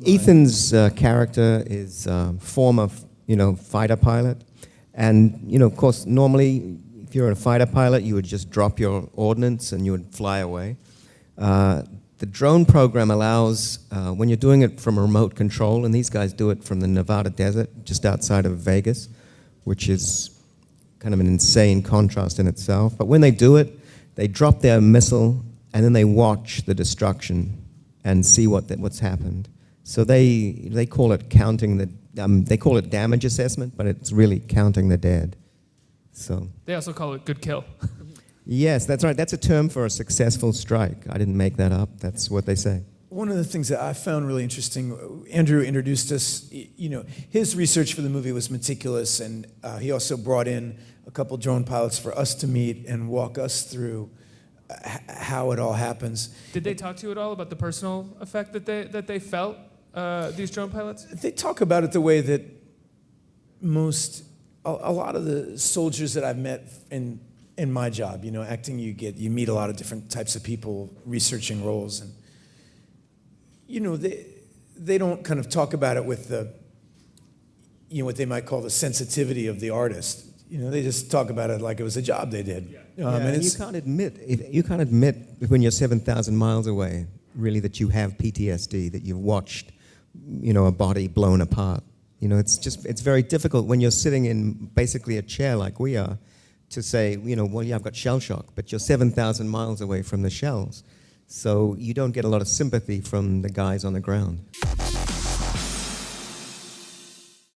Ethan's character is former, fighter pilot, and of course, normally, if you're a fighter pilot, you would just drop your ordnance and you would fly away. The drone program allows, when you're doing it from remote control, and these guys do it from the Nevada desert, just outside of Vegas, which is kind of an insane contrast in itself. But when they do it, they drop their missile, and then they watch the destruction and see what's happened. So they call it counting the, they call it damage assessment, but it's really counting the dead. So they also call it good kill. Yes, that's right. That's a term for a successful strike. I didn't make that up. That's what they say. One of the things that I found really interesting, Andrew introduced us, his research for the movie was meticulous, and he also brought in a couple drone pilots for us to meet and walk us through how it all happens. Did they talk to you at all about the personal effect that they felt, these drone pilots? They talk about it the way that a lot of the soldiers that I've met in my job, acting, you meet a lot of different types of people researching roles, and they don't kind of talk about it with the what they might call the sensitivity of the artist. They just talk about it like it was a job they did. And you can't admit when you're 7,000 miles away, really, that you have PTSD, that you've watched, a body blown apart. It's very difficult when you're sitting in basically a chair like we are to say, well, yeah, I've got shell shock, but you're 7,000 miles away from the shells. So you don't get a lot of sympathy from the guys on the ground.